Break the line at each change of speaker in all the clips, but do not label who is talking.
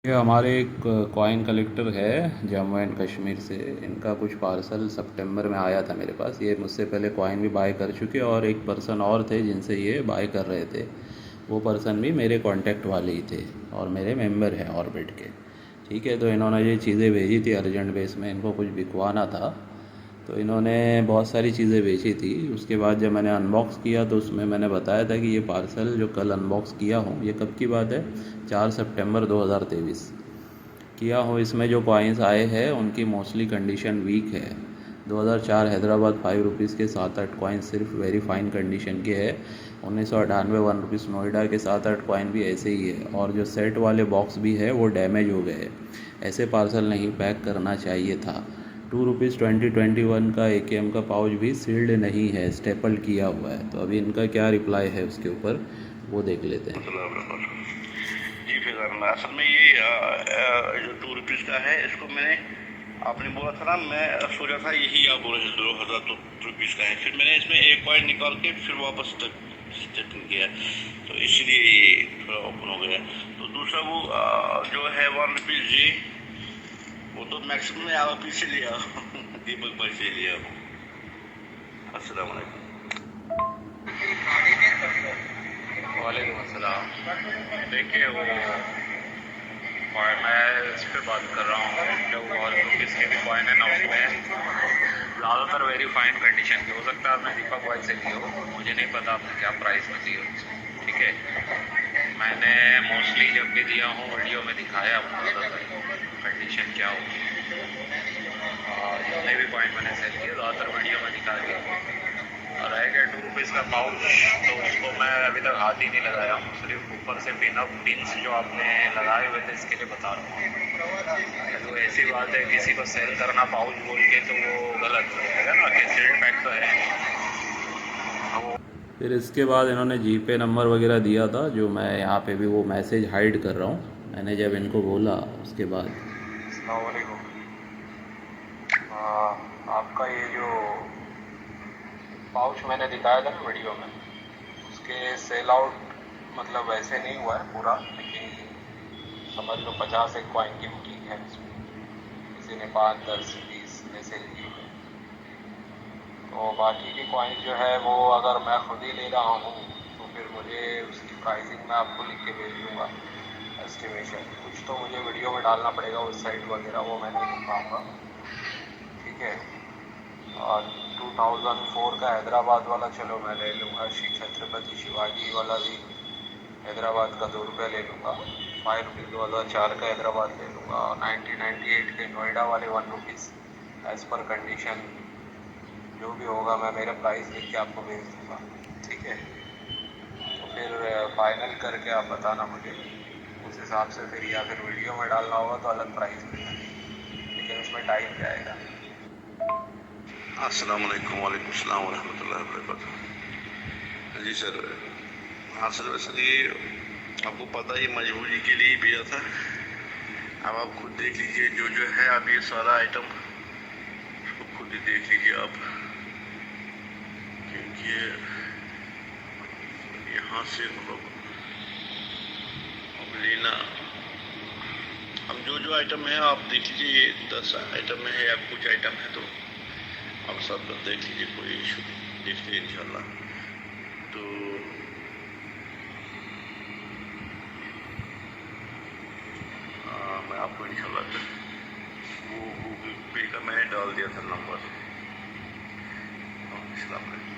ये हमारे एक कॉइन कलेक्टर है जम्मू एंड कश्मीर से। इनका कुछ पार्सल सितंबर में आया था मेरे पास। ये मुझसे पहले कॉइन भी बाय कर चुके और एक पर्सन और थे जिनसे ये बाय कर रहे थे। वो पर्सन भी मेरे कांटेक्ट वाले ही थे और मेरे मेंबर हैं ऑर्बिट के। ठीक है, तो इन्होंने ये चीज़ें भेजी थी अर्जेंट बेस में, इनको कुछ बिकवाना था। तो इन्होंने बहुत सारी चीज़ें बेची थी। उसके बाद जब मैंने अनबॉक्स किया तो उसमें मैंने बताया था कि ये पार्सल जो कल अनबॉक्स किया हूँ, ये कब की बात है, 4 सितंबर 2023 किया हूँ। इसमें जो कॉइन्स आए हैं उनकी मोस्टली कंडीशन वीक है। 2004 हैदराबाद 5 रुपीज़ के 7-8 कॉइन सिर्फ वेरी फाइन कंडीशन के हैं। 1998 1 रुपीज़ नोएडा के 7-8 कॉइन भी ऐसे ही है। और जो सेट वाले बॉक्स भी है वो डैमेज हो गए। ऐसे पार्सल नहीं पैक करना चाहिए था। 2 रुपीज़ 2021 का AKM का पाउच भी सील्ड नहीं है, स्टेपल किया हुआ है। तो अभी इनका क्या रिप्लाई है उसके ऊपर वो देख लेते हैं।
जी फिर असल में ये जो 2 रुपीज़ का है, इसको मैंने आपने बोला था ना, मैं सोचा था यही आप बोले 2,000 रुपीज़ का है। फिर मैंने इसमें एक कॉइन निकाल के फिर वापस तक सेटिंग किया, तो इसलिए ये थोड़ा ओपन हो गया। तो दूसरा वो जो है 1 रुपीज़ जी, वो तो मैक्सिमम मैं आप से लिया दीपक भाई से लिया। अस्सलाम वालेकुम।
वालेकुम अस्सलाम। देखिए वो, और मैं इस पर बात कर रहा हूँ, जो और रुपीज़ के भी कॉइन है ना, उसमें ज़्यादातर वेरी फाइन कंडीशन के हो सकता है आपने दीपक भाई से लिए हो, मुझे नहीं पता आपने क्या प्राइस में ली हो। ठीक है, मैंने मोस्टली जब भी दिया हूँ वीडियो में दिखाया आपको ज़्यादातर कंडीशन क्या होगी। और जितने भी कॉइन मैंने सेल किए ज़्यादातर वीडियो में दिखा दिया। और रह गया 2 रुपीज़ का पाउच, तो उसको मैं अभी तक हाथ ही नहीं लगाया हूँ। सिर्फ ऊपर से पिन्स जो आपने लगाए हुए थे इसके लिए बता रहा हूँ। तो ऐसी बात है, किसी को सेल करना पाउच बोल के तो वो गलत है ना, कि सील्ड पैक तो है नहीं।
फिर इसके बाद इन्होंने जीपे नंबर वगैरह दिया था, जो मैं यहाँ पे भी वो मैसेज हाइड कर रहा हूँ। मैंने जब इनको बोला उसके बाद
अस्सलाम वालेकुम। आपका ये जो पाउच मैंने दिखाया था ना वीडियो में, उसके सेल आउट मतलब वैसे नहीं हुआ है पूरा, लेकिन समझ लो 50 एक कॉइन की बुकिंग है इसमें। किसी ने 5, 10, 20 ऐसे लिए हैं। तो बाकी की कॉइन जो है वो अगर मैं खुद ही ले रहा हूँ तो फिर मुझे उसकी प्राइसिंग मैं आपको लिख के भेज दूँगा, एस्टिमेशन। कुछ तो मुझे वीडियो में डालना पड़ेगा, वेबसाइट वगैरह वो मैं नहीं लिख पाऊँगा। ठीक है। और 2004 का हैदराबाद वाला चलो मैं ले लूँगा, श्री छत्रपति शिवाजी वाला भी हैदराबाद का 2 रुपये ले लूँगा। 5 रुपीज़ 2004 का हैदराबाद ले लूँगा। और 1998 के नोएडा वाले 1 रुपीज़ एज़ पर कंडीशन जो भी होगा मैं मेरा प्राइस लिख के आपको भेज दूँगा। ठीक है, तो फिर फाइनल करके आप बताना मुझे, उस हिसाब से फिर, या फिर वीडियो में डालना होगा तो अलग प्राइस मिलेगा, लेकिन उसमें टाइम जाएगा।
अस्सलाम वालेकुम। वालेकुम सलाम वरहमतुल्लाहि वबरकातुहू। जी सर, हाँ सर, वैसे ये आपको पता है, ये मजबूरी के लिए ही भेजा था। अब आप खुद देख लीजिए, जो जो है आप ये सारा आइटम उसको खुद ही देख लीजिए आप, क्योंकि यहाँ से मतलब अब लेना, अब जो जो आइटम है आप देख लीजिए, ये 10 आइटम में है या कुछ आइटम है, तो आप सब देख लीजिए, कोई इशू नहीं, देखते हैं इंशाल्लाह। तो मैं आपको इंशाल्लाह वो गूगल पे का मैंने डाल दिया था नंबर। अस्सलाम वालेकुम।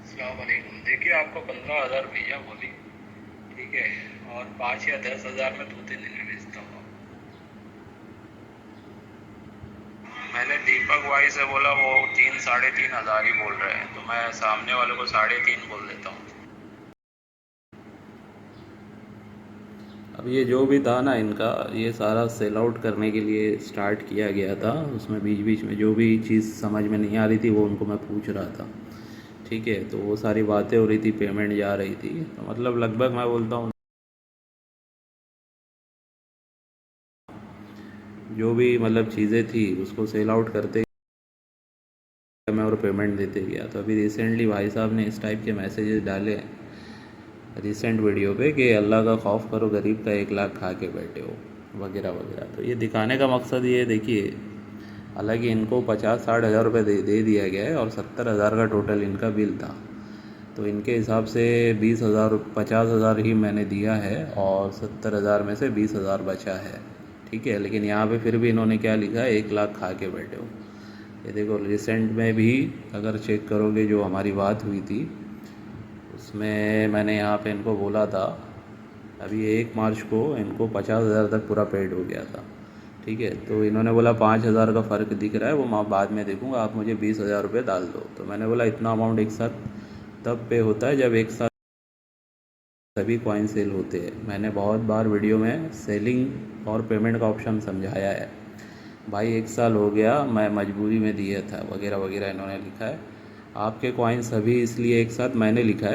अस्सलाम वालेकुम। देखिए आपको 15,000 भेजा बोली, ठीक है, और 5 या 10,000 में 2-3 दिन में भेजता हूँ। मैंने दीपक भाई से बोला, वो 3-3,500 ही बोल रहे हैं, तो मैं सामने वाले को 3.5 बोल देता हूँ।
अब ये जो भी था ना इनका, ये सारा सेल आउट करने के लिए स्टार्ट किया गया था। उसमें बीच बीच में जो भी चीज़ समझ में नहीं आ रही थी वो उनको मैं पूछ रहा था। ठीक है, तो वो सारी बातें हो रही थी, पेमेंट जा रही थी। तो मतलब लगभग मैं बोलता हूँ जो भी मतलब चीज़ें थी उसको सेल आउट करते मैं और और पेमेंट देते गया। तो अभी रिसेंटली भाई साहब ने इस टाइप के मैसेजेस डाले हैं रिसेंट वीडियो पे कि अल्लाह का खौफ करो, गरीब का 1 लाख खा के बैठे हो, वगैरह वगैरह। तो ये दिखाने का मकसद ये है, देखिए हालांकि इनको 50-60 हज़ार रुपये दे दिया गया है और 70 हज़ार का टोटल इनका बिल था। तो इनके हिसाब से 20,000 50 हज़ार ही मैंने दिया है और 70 हज़ार में से 20 हज़ार बचा है, ठीक है। लेकिन यहाँ पे फिर भी इन्होंने क्या लिखा है, 1 लाख खा के बैठे हो। ये देखो रिसेंट में भी अगर चेक करोगे जो हमारी बात हुई थी उसमें मैंने यहाँ पे इनको बोला था अभी 1 मार्च को इनको 50 हज़ार तक पूरा पेड हो गया था, ठीक है। तो इन्होंने बोला 5 हज़ार का फ़र्क दिख रहा है, वो मैं बाद में देखूँगा, आप मुझे 20 हज़ार रुपये डाल दो। तो मैंने बोला इतना अमाउंट एक साथ तब पे होता है जब एक साथ सभी कॉइन सेल होते हैं। मैंने बहुत बार वीडियो में सेलिंग और पेमेंट का ऑप्शन समझाया है। भाई 1 साल हो गया, मैं मजबूरी में दिया था, वगैरह वगैरह इन्होंने लिखा है। आपके कॉइन सभी इसलिए एक साथ मैंने लिखा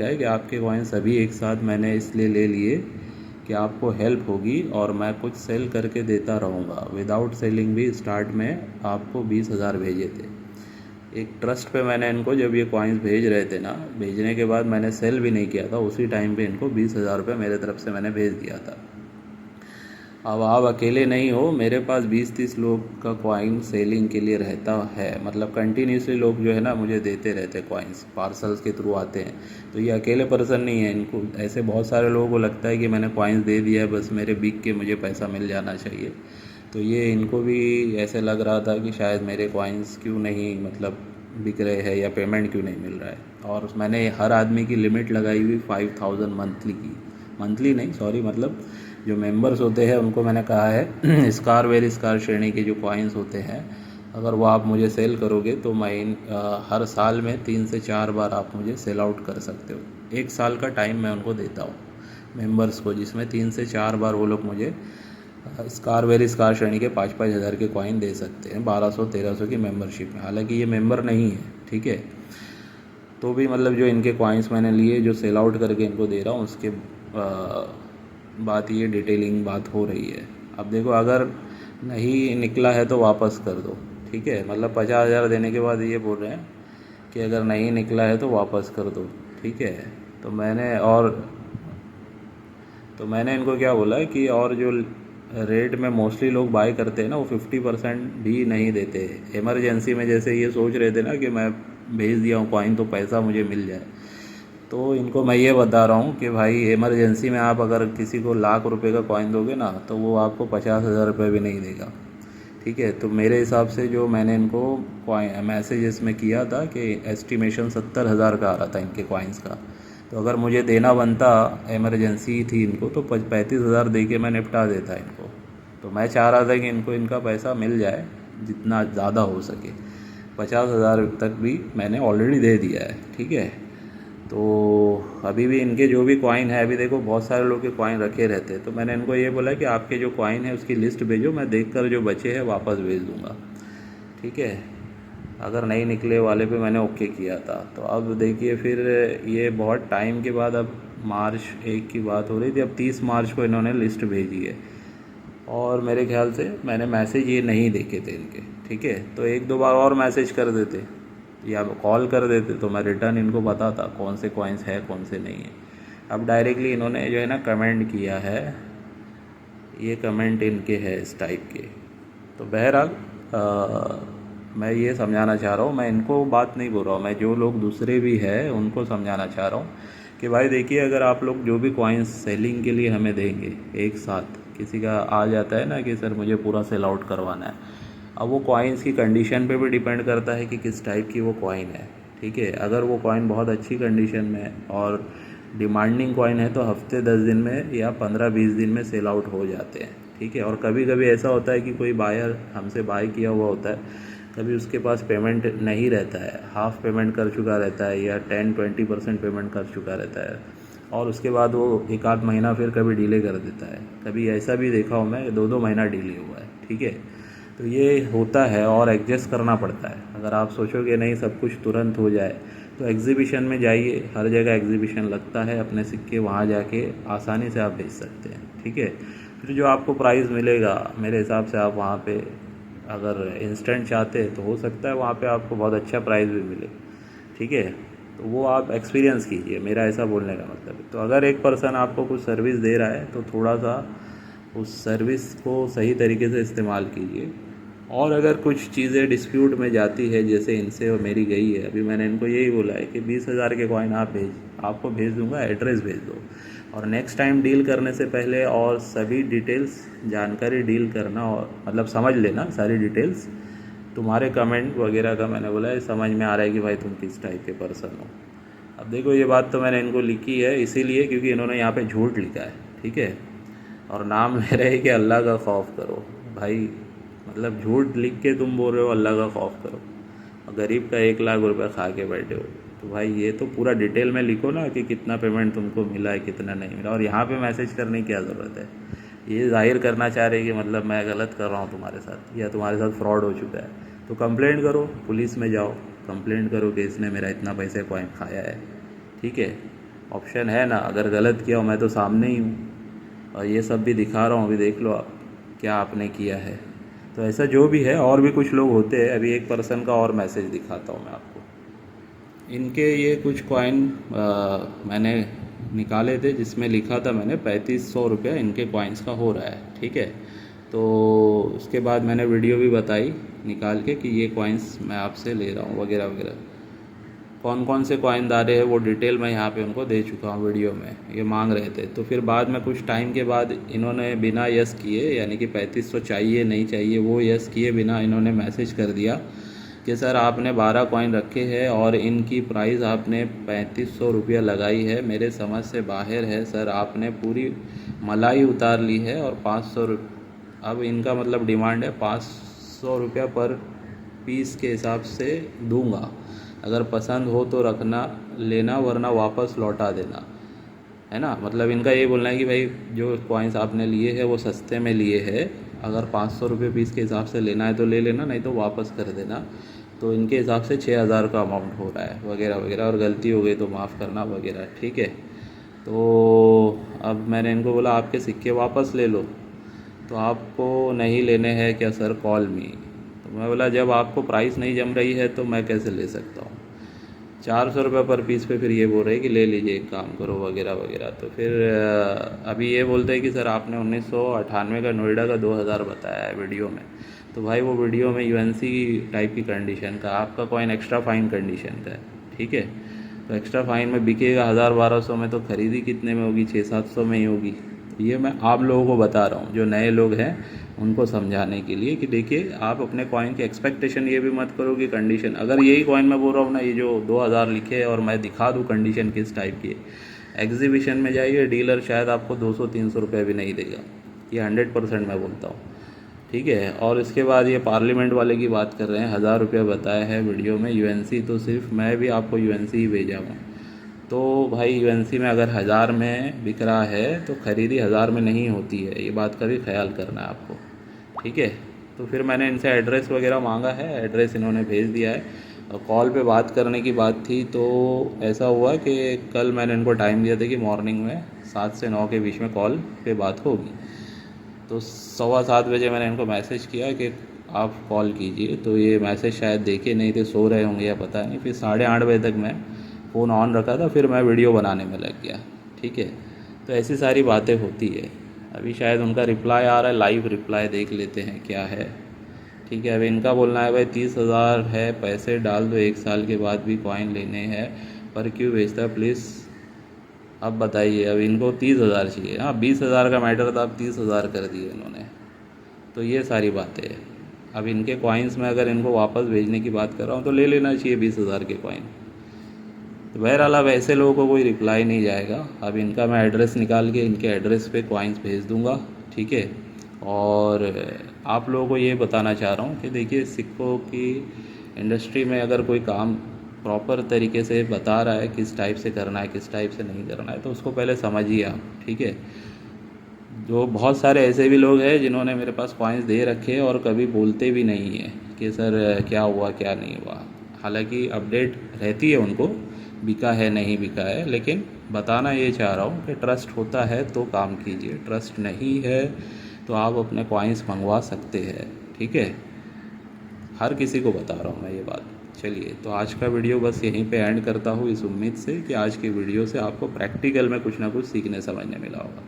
है कि आपके कॉइन सभी एक साथ मैंने इसलिए ले लिए कि आपको हेल्प होगी और मैं कुछ सेल करके देता रहूँगा। विदाउट सेलिंग भी स्टार्ट में आपको 20 हज़ार भेजे थे। एक ट्रस्ट पे मैंने इनको जब ये कॉइन्स भेज रहे थे ना, भेजने के बाद मैंने सेल भी नहीं किया था, उसी टाइम पे इनको 20 हज़ार रुपये मेरे तरफ से मैंने भेज दिया था। अब आप अकेले नहीं हो, मेरे पास 20-30 लोग का कॉइन सेलिंग के लिए रहता है, मतलब कंटिन्यूसली लोग जो है ना मुझे देते रहते हैं कॉइन्स, पार्सल्स के थ्रू आते हैं। तो ये अकेले पर्सन नहीं है, इनको ऐसे बहुत सारे लोगों को लगता है कि मैंने कॉइन्स दे दिया है, बस मेरे बिक के मुझे पैसा मिल जाना चाहिए। तो ये इनको भी ऐसे लग रहा था कि शायद मेरे कॉइन्स क्यों नहीं मतलब बिक रहे हैं या पेमेंट क्यों नहीं मिल रहा है। और मैंने हर आदमी की लिमिट लगाई हुई 5000 मंथली की, मंथली नहीं सॉरी, मतलब जो मेंबर्स होते हैं उनको मैंने कहा है स्कार वेरी स्कार श्रेणी के जो कॉइन्स होते हैं, अगर वो आप मुझे सेल करोगे तो मैं हर साल में 3 से 4 बार आप मुझे सेल आउट कर सकते हो। 1 साल का टाइम मैं उनको देता हूँ मेंबर्स को, जिसमें 3 से 4 बार वो लोग मुझे स्कार वेरी स्कार श्रेणी के 5-5 हज़ार के कॉइन दे सकते हैं 1200-1300 की मेंबरशिप में। हालांकि ये मेंबर नहीं है, ठीक है। तो भी मतलब जो इनके कॉइन्स मैंने लिए जो सेल आउट करके इनको दे रहा हूँ, उसके बात ये डिटेलिंग बात हो रही है। अब देखो अगर नहीं निकला है तो वापस कर दो, ठीक है। मतलब 50 हज़ार देने के बाद ये बोल रहे हैं कि अगर नहीं निकला है तो वापस कर दो, ठीक है। तो मैंने इनको क्या बोला है कि और जो रेट में मोस्टली लोग बाय करते हैं ना, वो 50% भी नहीं देते। इमरजेंसी में जैसे ये सोच रहे थे ना कि मैं भेज दिया हूँ कॉइन तो पैसा मुझे मिल जाए, तो इनको मैं ये बता रहा हूँ कि भाई इमरजेंसी में आप अगर किसी को लाख रुपए का कॉइन दोगे ना, तो वो आपको 50 हज़ार रुपये भी नहीं देगा, ठीक है। तो मेरे हिसाब से जो मैंने इनको मैसेजेस में किया था कि एस्टिमेशन 70 हज़ार का आ रहा था इनके कॉइन्स का, तो अगर मुझे देना बनता, इमरजेंसी थी इनको, तो 35 हज़ार दे के मैं निपटा देता इनको। तो मैं चाह रहा था कि इनको इनका पैसा मिल जाए जितना ज़्यादा हो सके। 50 हज़ार तक भी मैंने ऑलरेडी दे दिया है, ठीक है। तो अभी भी इनके जो भी कॉइन है, अभी देखो बहुत सारे लोग के कॉइन रखे रहते हैं, तो मैंने इनको ये बोला कि आपके जो कॉइन है उसकी लिस्ट भेजो, मैं देखकर जो बचे हैं वापस भेज दूँगा, ठीक है। अगर नहीं निकले वाले पे मैंने ओके किया था। तो अब देखिए फिर ये बहुत टाइम के बाद, अब मार्च 1 की बात हो रही थी, अब 30 मार्च को इन्होंने लिस्ट भेजी है और मेरे ख्याल से मैंने मैसेज ये नहीं देखे थे इनके, ठीक है। तो 1-2 बार और मैसेज कर देते या कॉल कर देते तो मैं रिटर्न इनको बताता कौन से कॉइन्स है कौन से नहीं है। अब डायरेक्टली इन्होंने जो है ना कमेंट किया है, ये कमेंट इनके है इस टाइप के। तो बहरहाल मैं ये समझाना चाह रहा हूँ, मैं इनको बात नहीं बोल रहा हूँ, मैं जो लोग दूसरे भी हैं उनको समझाना चाह रहा हूँ कि भाई देखिए, अगर आप लोग जो भी कॉइन्स सेलिंग के लिए हमें देंगे, एक साथ किसी का आ जाता है ना कि सर मुझे पूरा सेल आउट करवाना है, अब वो कॉइन्स की कंडीशन पे भी डिपेंड करता है कि किस टाइप की वो कॉइन है, ठीक है। अगर वो कॉइन बहुत अच्छी कंडीशन में और डिमांडिंग कॉइन है तो हफ्ते 10 दिन में या 15-20 दिन में सेल आउट हो जाते हैं, ठीक है। और कभी कभी ऐसा होता है कि कोई बायर हमसे बाय किया हुआ होता है, कभी उसके पास पेमेंट नहीं रहता है, हाफ़ पेमेंट कर चुका रहता है या 10-20% पेमेंट कर चुका रहता है, और उसके बाद वो 1-8 महीना फिर कभी डिले कर देता है। कभी ऐसा भी देखा हूँ मैं, 2-2 महीना डिले हुआ है, ठीक है। तो ये होता है और एडजस्ट करना पड़ता है। अगर आप सोचोगे नहीं सब कुछ तुरंत हो जाए, तो एग्जीबिशन में जाइए, हर जगह एग्जीबिशन लगता है, अपने सिक्के वहाँ जाके आसानी से आप बेच सकते हैं, ठीक है। फिर जो आपको प्राइस मिलेगा मेरे हिसाब से आप वहाँ पे अगर इंस्टेंट चाहते हैं तो हो सकता है वहाँ पे आपको बहुत अच्छा प्राइस भी मिले, ठीक है। तो वो आप एक्सपीरियंस कीजिए, मेरा ऐसा बोलने का मतलब है। तो अगर एक पर्सन आपको कुछ सर्विस दे रहा है तो थोड़ा सा उस सर्विस को सही तरीके से इस्तेमाल कीजिए। और अगर कुछ चीज़ें डिस्प्यूट में जाती है, जैसे इनसे और मेरी गई है, अभी मैंने इनको यही बोला है कि 20,000 के कॉइन आपको भेज दूंगा, एड्रेस भेज दो। और नेक्स्ट टाइम डील करने से पहले और सभी डिटेल्स जानकारी डील करना, और मतलब समझ लेना सारी डिटेल्स। तुम्हारे कमेंट वगैरह का मैंने बोला है, समझ में आ रहा है कि भाई तुम किस टाइप के पर्सन हो। अब देखो, ये बात तो मैंने इनको लिखी है इसीलिए क्योंकि इन्होंने यहाँ पे झूठ लिखा है, ठीक है। और नाम ले रहे हैं कि अल्लाह का खौफ करो। भाई मतलब झूठ लिख के तुम बोल रहे हो अल्लाह का खौफ करो, और गरीब का 1 लाख रुपए खा के बैठे हो। तो भाई ये तो पूरा डिटेल में लिखो ना कि कितना पेमेंट तुमको मिला है, कितना नहीं मिला। और यहाँ पे मैसेज करने की क्या ज़रूरत है? ये जाहिर करना चाह रहे कि मतलब मैं गलत कर रहा हूँ तुम्हारे साथ, या तुम्हारे साथ फ्रॉड हो चुका है। तो कंप्लेंट करो, पुलिस में जाओ, कंप्लेंट करो कि इसने मेरा इतना पैसे कॉइन खाया है, ठीक है। ऑप्शन है ना, अगर गलत किया हो मैं तो सामने ही हूँ, और ये सब भी दिखा रहा हूँ, अभी देख लो आप क्या आपने किया है। तो ऐसा जो भी है, और भी कुछ लोग होते हैं। अभी एक पर्सन का और मैसेज दिखाता हूँ मैं आपको। इनके ये कुछ कॉइन मैंने निकाले थे, जिसमें लिखा था मैंने 3500 रुपया इनके कॉइन्स का हो रहा है, ठीक है। तो उसके बाद मैंने वीडियो भी बताई निकाल के कि ये कॉइन्स मैं आपसे ले रहा हूँ वगैरह वगैरह। कौन कौन से कॉइन डाले हैं वो डिटेल मैं यहाँ पे उनको दे चुका हूँ वीडियो में। ये मांग रहे थे, तो फिर बाद में कुछ टाइम के बाद इन्होंने बिना यस किए, यानी कि 3500 चाहिए नहीं चाहिए वो यस किए बिना, इन्होंने मैसेज कर दिया कि सर आपने 12 कॉइन रखे हैं और इनकी प्राइस आपने 3500 रुपया लगाई है, मेरे समझ से बाहर है सर, आपने पूरी मलाई उतार ली है और 500 अब इनका मतलब डिमांड है 500 रुपया पर पीस के हिसाब से दूंगा। अगर पसंद हो तो रखना लेना, वरना वापस लौटा देना, है ना। मतलब इनका ये बोलना है कि भाई जो कॉइन्स आपने लिए हैं वो सस्ते में लिए हैं, अगर 500 रुपये पीस के हिसाब से लेना है तो ले लेना, नहीं तो वापस कर देना। तो इनके हिसाब से 6,000 का अमाउंट हो रहा है वगैरह वगैरह, और गलती हो गई तो माफ़ करना वगैरह, ठीक है। तो अब मैंने इनको बोला आपके सिक्के वापस ले लो। तो आपको नहीं लेने हैं क्या सर, कॉल मी। तो मैं बोला जब आपको प्राइस नहीं जम रही है तो मैं कैसे ले सकता हूँ। 400 रुपये पर पीस पे फिर ये बोल रहे हैं कि ले लीजिए, एक काम करो वगैरह वगैरह। तो फिर अभी ये बोलते हैं कि सर आपने 1998 का नोएडा का 2000 बताया है वीडियो में। तो भाई वो वीडियो में यूएनसी टाइप की कंडीशन का, आपका कॉइन एक्स्ट्रा फाइन कंडीशन का है, ठीक है। तो एक्स्ट्रा फाइन में बिकेगा 1000-1200 में, तो खरीदी कितने में होगी, 600-700 में ही होगी। ये मैं आप लोगों को बता रहा हूँ, जो नए लोग हैं उनको समझाने के लिए कि देखिए आप अपने कॉइन की एक्सपेक्टेशन ये भी मत करो कि कंडीशन, अगर यही कॉइन मैं बोल रहा हूँ ना, ये जो 2000 लिखे है और मैं दिखा दूँ कंडीशन किस टाइप की है, एग्जीबिशन में जाइए, डीलर शायद आपको 200-300 रुपये भी नहीं देगा। ये 100% मैं बोलता हूँ, ठीक है। और इसके बाद ये पार्लियामेंट वाले की बात कर रहे हैं, 1000 रुपये बताया है वीडियो में यूएनसी, तो सिर्फ मैं भी आपको यूएनसी ही भेजा हूँ। तो भाई यूएनसी में अगर 1000 में बिक रहा है तो ख़रीदी 1000 में नहीं होती है, ये बात का भी ख्याल करना है आपको, ठीक है। तो फिर मैंने इनसे एड्रेस वगैरह मांगा है, एड्रेस इन्होंने भेज दिया है। और कॉल पे बात करने की बात थी, तो ऐसा हुआ कि कल मैंने इनको टाइम दिया था कि मॉर्निंग में 7 से 9 के बीच में कॉल पे बात होगी। तो 7:15 बजे मैंने इनको मैसेज किया कि आप कॉल कीजिए, तो ये मैसेज शायद देखे नहीं थे, सो रहे होंगे या पता नहीं। फिर 8:30 बजे तक मैं फ़ोन ऑन रखा था, फिर मैं वीडियो बनाने में लग गया, ठीक है। तो ऐसी सारी बातें होती है। अभी शायद उनका रिप्लाई आ रहा है, लाइव रिप्लाई देख लेते हैं क्या है, ठीक है। अभी इनका बोलना है भाई 30,000 है, पैसे डाल दो, 1 साल के बाद भी कॉइन लेने हैं, पर क्यों भेजता प्लीज़ अब बताइए। अब इनको 30,000 चाहिए, हाँ 20,000 का मैटर था, अब 30,000 कर दिए इन्होंने। तो ये सारी बातें हैं। अब इनके कॉइन्स में अगर इनको वापस भेजने की बात कर रहा हूँ तो ले लेना चाहिए 20,000 के कॉइन। तो बहरहाल अब ऐसे लोगों को कोई रिप्लाई नहीं जाएगा। अब इनका मैं एड्रेस निकाल के इनके एड्रेस पे कॉइन्स भेज दूंगा, ठीक है। और आप लोगों को ये बताना चाह रहा हूँ कि देखिए सिक्कों की इंडस्ट्री में अगर कोई काम प्रॉपर तरीके से बता रहा है किस टाइप से करना है, किस टाइप से नहीं करना है, तो उसको पहले समझिए आप, ठीक है। जो बहुत सारे ऐसे भी लोग हैं जिन्होंने मेरे पास कॉइन्स दे रखे और कभी बोलते भी नहीं है कि सर क्या हुआ क्या नहीं हुआ। हालांकि अपडेट रहती है उनको, बिका है नहीं बिका है, लेकिन बताना ये चाह रहा हूँ कि ट्रस्ट होता है तो काम कीजिए, ट्रस्ट नहीं है तो आप अपने कॉइन्स मंगवा सकते हैं, ठीक है। हर किसी को बता रहा हूँ मैं ये बात। चलिए, तो आज का वीडियो बस यहीं पे एंड करता हूँ, इस उम्मीद से कि आज की वीडियो से आपको प्रैक्टिकल में कुछ ना कुछ सीखने समझने मिला होगा।